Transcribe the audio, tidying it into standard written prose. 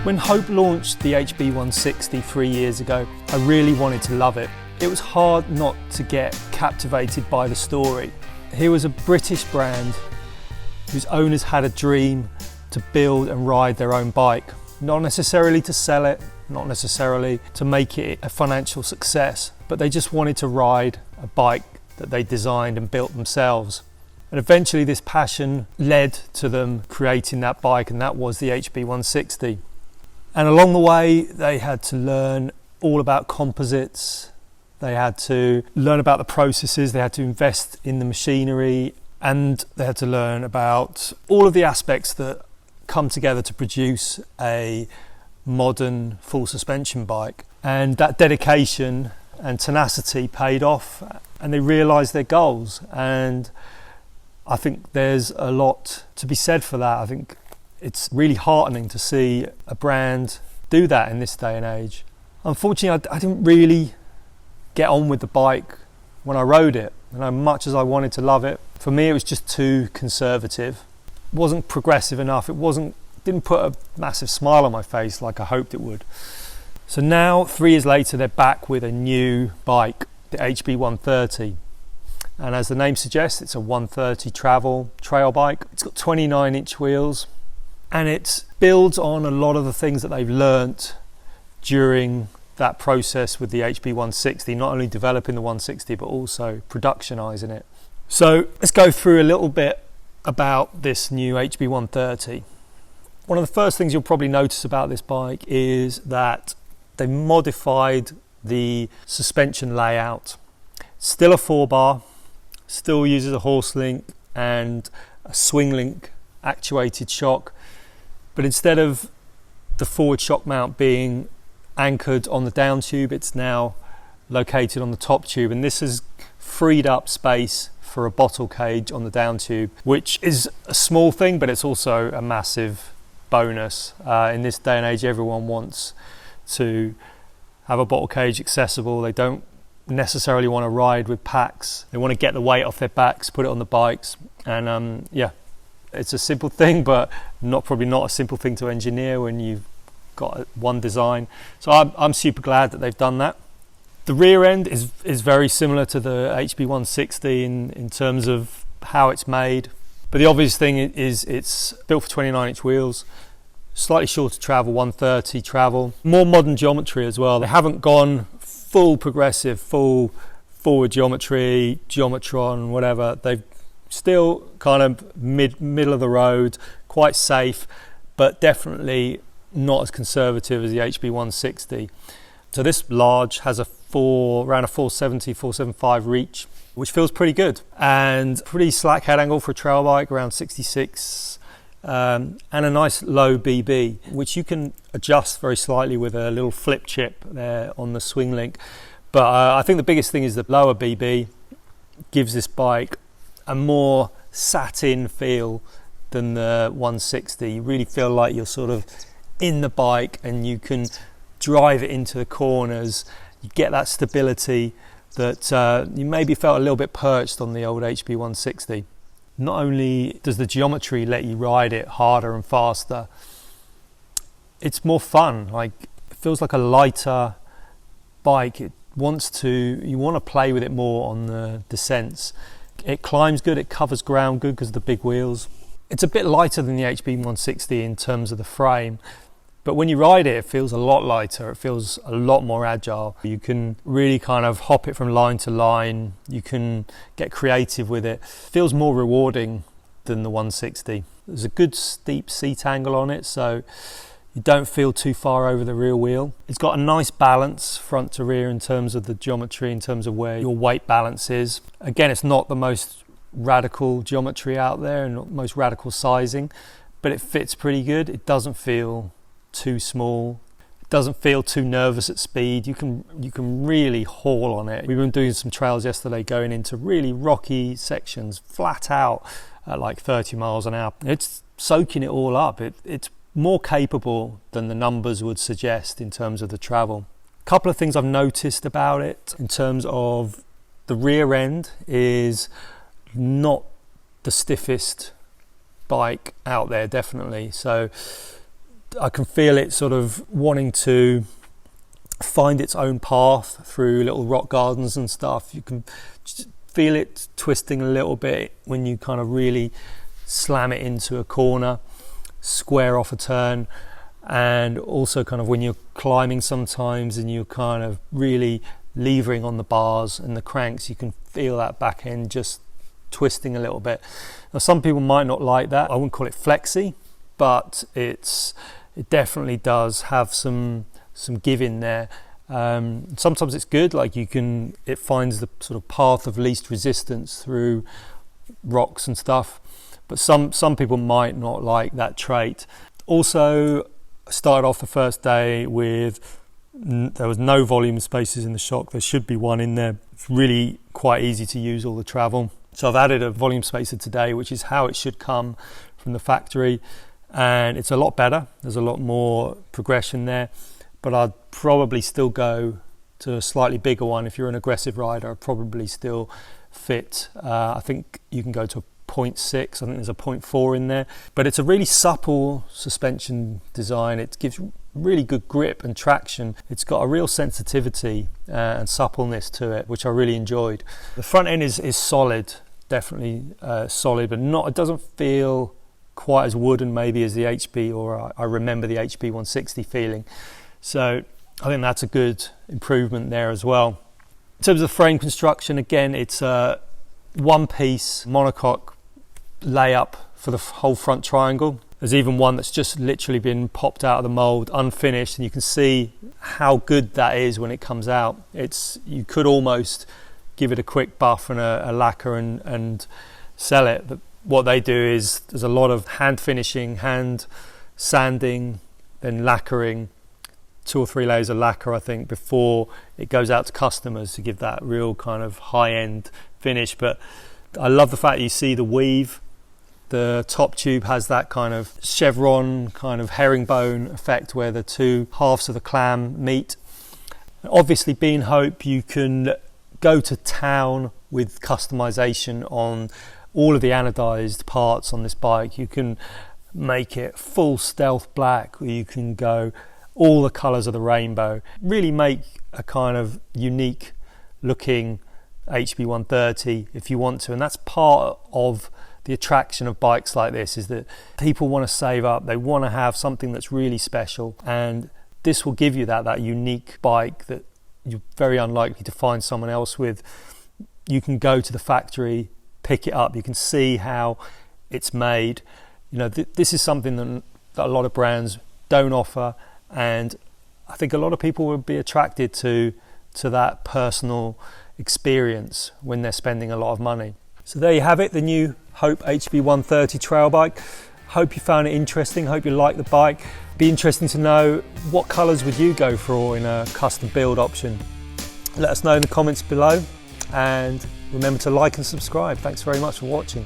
When Hope launched the HB160 3 years ago, I really wanted to love it. It was hard not to get captivated by the story. Here was a British brand whose owners had a dream to build and ride their own bike. Not necessarily to sell it, not necessarily to make it a financial success, but they just wanted to ride a bike that they designed and built themselves. And eventually this passion led to them creating that bike, and that was the HB160. And along the way, they had to learn all about composites. They had to learn about the processes. They had to invest in the machinery, and they had to learn about all of the aspects that come together to produce a modern full suspension bike. And that dedication and tenacity paid off, and they realised their goals. And I think there's a lot to be said for that. I think it's really heartening to see a brand do that in this day and age. Unfortunately, I didn't really get on with the bike when I rode it, and as much as I wanted to love it, for me it was just too conservative. It wasn't progressive enough. Didn't put a massive smile on my face like I hoped it would. So now, 3 years later, they're back with a new bike, the HB130. And as the name suggests, it's a 130 trail bike. It's got 29-inch wheels, and it builds on a lot of the things that they've learnt during that process with the HB160, not only developing the 160 but also productionising it. So let's go through a little bit about this new HB130. One of the first things you'll probably notice about this bike is that they modified the suspension layout. Still a 4-bar, still uses a horse link and a swing link actuated shock, but instead of the forward shock mount being anchored on the down tube, it's now located on the top tube, and this has freed up space for a bottle cage on the down tube, which is a small thing, but it's also a massive bonus. In this day and age, everyone wants to have a bottle cage accessible. They don't necessarily want to ride with packs. They want to get the weight off their backs, put it on the bikes, and it's a simple thing, but probably not a simple thing to engineer when you've got one design. So I'm super glad that they've done that. The rear end is very similar to the HB160 in terms of how it's made, but the obvious thing is it's built for 29-inch wheels, slightly shorter travel, 130 travel, more modern geometry as well. They haven't gone full progressive, full forward geometry, Geometron, whatever. They've still kind of middle of the road, quite safe, but definitely not as conservative as the HB160. So this large has around a 470, 475 reach, which feels pretty good, and pretty slack head angle for a trail bike, around 66, and a nice low BB, which you can adjust very slightly with a little flip chip there on the swing link. But I think the biggest thing is the lower BB gives this bike a more satin feel than the 160. You really feel like you're sort of in the bike and you can drive it into the corners. You get that stability that you maybe felt a little bit perched on the old HB160. Not only does the geometry let you ride it harder and faster, it's more fun. Like, it feels like a lighter bike. You want to play with it more on the descents. It climbs good, it covers ground good because of the big wheels. It's a bit lighter than the HB160 in terms of the frame, but when you ride it, it feels a lot lighter. It feels a lot more agile. You can really kind of hop it from line to line. You can get creative with it. It feels more rewarding than the 160. There's a good steep seat angle on it, so you don't feel too far over the rear wheel. It's got a nice balance front to rear in terms of the geometry, in terms of where your weight balance is. Again, it's not the most radical geometry out there and not most radical sizing, but it fits pretty good. It doesn't feel too small. It doesn't feel too nervous at speed. You can really haul on it. We've been doing some trails yesterday going into really rocky sections, flat out at like 30 miles an hour. It's soaking it all up. It's more capable than the numbers would suggest in terms of the travel. A couple of things I've noticed about it in terms of the rear end is not the stiffest bike out there, definitely. So I can feel it sort of wanting to find its own path through little rock gardens and stuff. You can just feel it twisting a little bit when you kind of really slam it into a corner, square off a turn, and also kind of when you're climbing sometimes and you're kind of really levering on the bars and the cranks, you can feel that back end just twisting a little bit. Now some people might not like that. I wouldn't call it flexy, but it definitely does have some give in there. Sometimes it's good, like it finds the sort of path of least resistance through rocks and stuff, but some people might not like that trait. Also, I started off the first day with there was no volume spacers in the shock. There should be one in there. It's really quite easy to use all the travel. So I've added a volume spacer today, which is how it should come from the factory, and it's a lot better. There's a lot more progression there, but I'd probably still go to a slightly bigger one. If you're an aggressive rider, I'd probably still fit. I think you can go to a 0.6. I think there's a 0.4 in there, but it's a really supple suspension design. It gives really good grip and traction. It's got a real sensitivity and suppleness to it, which I really enjoyed. The front end is solid, definitely solid, but it doesn't feel quite as wooden maybe as the HB, or I remember the HB160 feeling. So I think that's a good improvement there as well. In terms of the frame construction, again, it's a one-piece monocoque layup for the whole front triangle. There's even one that's just literally been popped out of the mold, unfinished, and you can see how good that is when it comes out. You could almost give it a quick buff and a lacquer and sell it. But what they do is there's a lot of hand finishing, hand sanding, then lacquering, 2 or 3 layers of lacquer, I think, before it goes out to customers to give that real kind of high-end finish. But I love the fact you see the weave. The top tube has that kind of chevron, kind of herringbone effect where the two halves of the clam meet. Obviously, being Hope, you can go to town with customization on all of the anodized parts on this bike. You can make it full stealth black, or you can go all the colors of the rainbow. Really make a kind of unique looking HB130 if you want to, and that's part of the attraction of bikes like this, is that people want to save up, they want to have something that's really special, and this will give you that unique bike that you're very unlikely to find someone else with. You can go to the factory, pick it up, you can see how it's made. You know, this is something that a lot of brands don't offer, and I think a lot of people would be attracted to that personal experience when they're spending a lot of money. So there you have it, the new Hope HB130 trail bike. Hope you found it interesting, hope you like the bike. Be interesting to know, what colours would you go for in a custom build option? Let us know in the comments below, and remember to like and subscribe. Thanks very much for watching.